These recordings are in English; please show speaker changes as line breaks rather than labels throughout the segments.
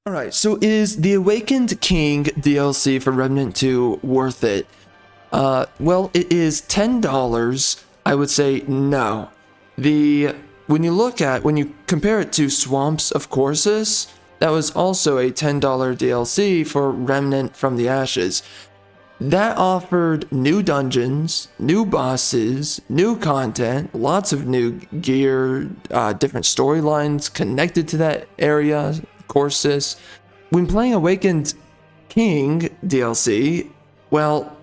Alright, so is the Awakened King DLC for Remnant 2 worth it? Well, it is $10. I would say no. When you compare it to Swamps of Courses, that was also a $10 DLC for Remnant from the Ashes. That offered new dungeons, new bosses, new content, lots of new gear, different storylines connected to that area, courses. When playing Awakened King DLC, well,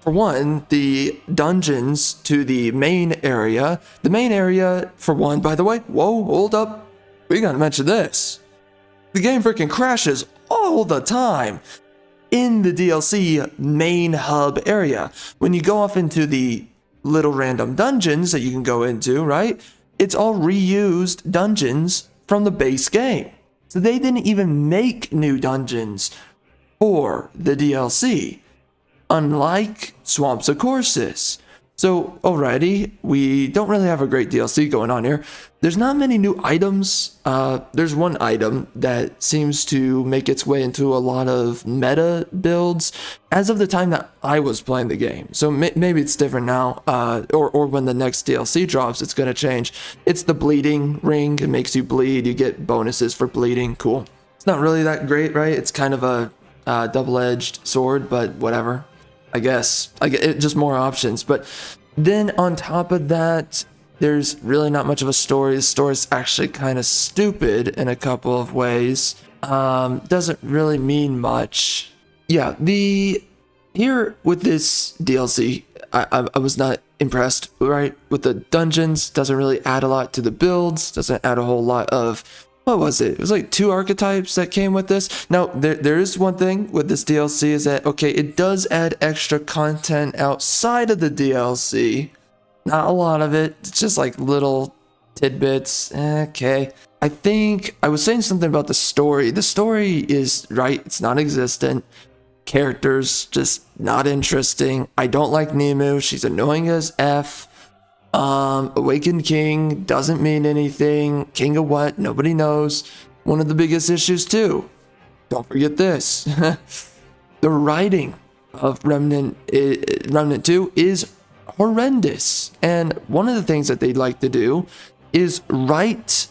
for one, the dungeons to the main area, for one, by the way, whoa, hold up, we gotta mention this. The game freaking crashes all the time in the DLC main hub area. When you go off into the little random dungeons that you can go into, right? It's all reused dungeons from the base game. So they didn't even make new dungeons for the DLC, unlike Swamps of Courses. So already, we don't really have a great DLC going on here. There's not many new items. There's one item that seems to make its way into a lot of meta builds as of the time that I was playing the game. So maybe it's different now, or when the next DLC drops, it's going to change. It's the bleeding ring. It makes you bleed. You get bonuses for bleeding. Cool. It's not really that great, right? It's kind of a double-edged sword, but whatever. I guess just more options. But then on top of that, there's really not much of a story. The story's actually kind of stupid in a couple of ways. Doesn't really mean much. Yeah, here with this DLC, I was not impressed, right? With the dungeons, doesn't really add a lot to the builds, doesn't add a whole lot of, what was it? It was like 2 archetypes that came with this. Now, there is one thing with this DLC is that, okay, it does add extra content outside of the DLC. Not a lot of it. It's just like little tidbits. Okay. I think I was saying something about the story. The story is, right, it's non-existent. Characters, just not interesting. I don't like Nemu. She's annoying as F. Awakened King doesn't mean anything. King of what? Nobody knows. One of the biggest issues too. Don't forget this. The writing of Remnant 2 is horrendous. And one of the things that they'd like to do is write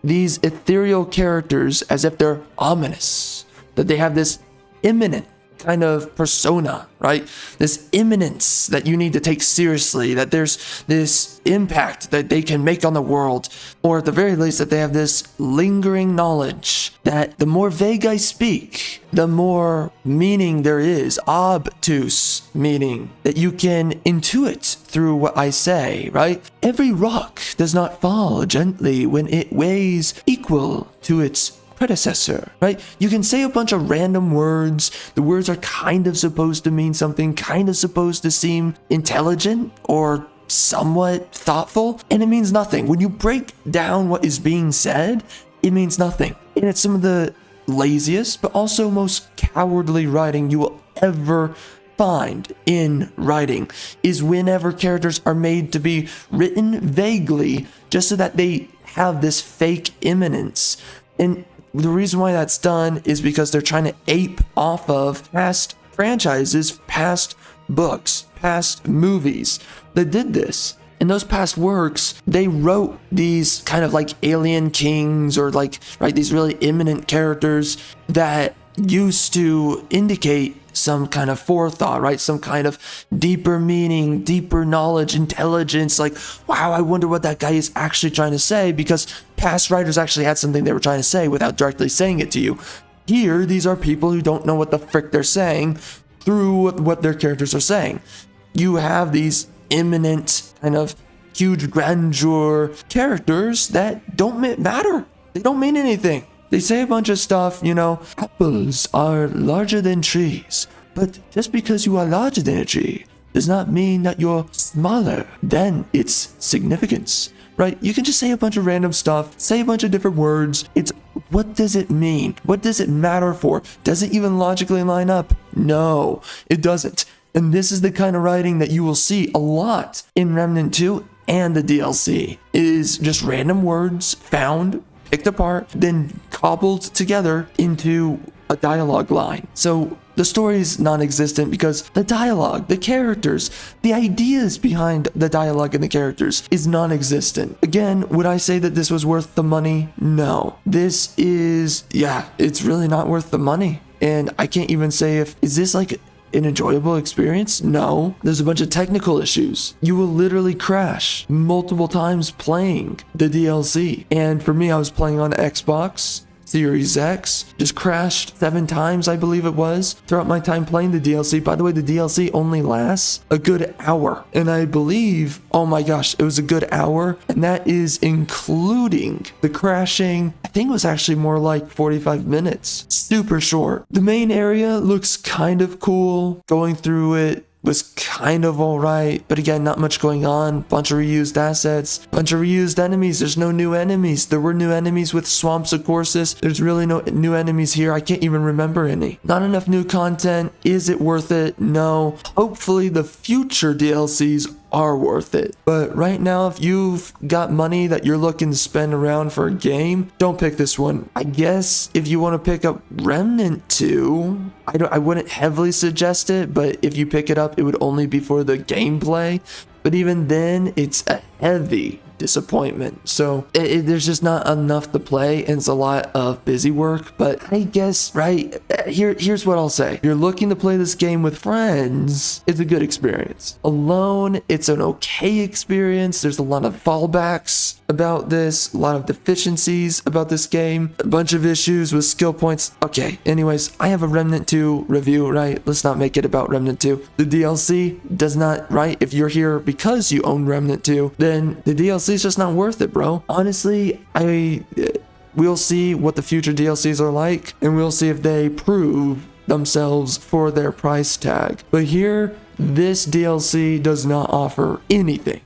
these ethereal characters as if they're ominous. That they have this imminent kind of persona, right? This imminence that you need to take seriously, that there's this impact that they can make on the world, or at the very least that they have this lingering knowledge that the more vague I speak, the more meaning there is, obtuse meaning that you can intuit through what I say, right? Every rock does not fall gently when it weighs equal to its predecessor, right? You can say a bunch of random words. The words are kind of supposed to mean something, kind of supposed to seem intelligent or somewhat thoughtful, and it means nothing. When you break down what is being said, it means nothing. And it's some of the laziest, but also most cowardly writing you will ever find in writing, is whenever characters are made to be written vaguely just so that they have this fake imminence. And the reason why that's done is because they're trying to ape off of past franchises, past books, past movies that did this. In those past works, they wrote these kind of like alien kings or like, right, these really imminent characters that used to indicate some kind of forethought, right? Some kind of deeper meaning, deeper knowledge, intelligence. Like, wow, I wonder what that guy is actually trying to say, because past writers actually had something they were trying to say without directly saying it to you. Here, these are people who don't know what the frick they're saying through what their characters are saying. You have these imminent kind of huge grandeur characters that don't matter. They don't mean anything. They say a bunch of stuff, you know, apples are larger than trees, but just because you are larger than a tree does not mean that you're smaller than its significance, right? You can just say a bunch of random stuff, say a bunch of different words. It's, what does it mean? What does it matter for? Does it even logically line up? No, it doesn't. And this is the kind of writing that you will see a lot in Remnant 2 and the DLC. It is just random words found picked apart, then cobbled together into a dialogue line. So the story is non-existent because the dialogue, the characters, the ideas behind the dialogue and the characters is non-existent. Again, would I say that this was worth the money? No. This is, yeah, it's really not worth the money. And I can't even say is this like an enjoyable experience? No. There's a bunch of technical issues. You will literally crash multiple times playing the DLC. And for me, I was playing on Xbox Series X, just crashed 7 times, I believe it was, throughout my time playing the DLC. By the way, the DLC only lasts a good hour. And I believe, oh my gosh, it was a good hour. And that is including the crashing. I think it was actually more like 45 minutes. Super short. The main area looks kind of cool. Going through it was kind of alright, but again, not much going on. Bunch of reused assets, bunch of reused enemies. There's no new enemies. There were new enemies with Swamps of Courses. There's really no new enemies here. I can't even remember any. Not enough new content. Is it worth it? No. Hopefully the future DLCs are worth it. But right now, if you've got money that you're looking to spend around for a game, don't pick this one. I guess if you want to pick up Remnant 2, I wouldn't heavily suggest it, but if you pick it up, it would only be for the gameplay. But even then, it's a heavy disappointment. So there's just not enough to play, and it's a lot of busy work. But I guess, right, here's what I'll say. If you're looking to play this game with friends, it's a good experience. Alone, it's an okay experience. There's a lot of fallbacks about this, a lot of deficiencies about this game, a bunch of issues with skill points. Okay, anyways, I have a Remnant 2 review, right? Let's not make it about Remnant 2. The DLC does not, right? If you're here because you own Remnant 2, then the DLC is just not worth it, bro. Honestly, we'll see what the future DLCs are like, and we'll see if they prove themselves for their price tag. But here, this DLC does not offer anything.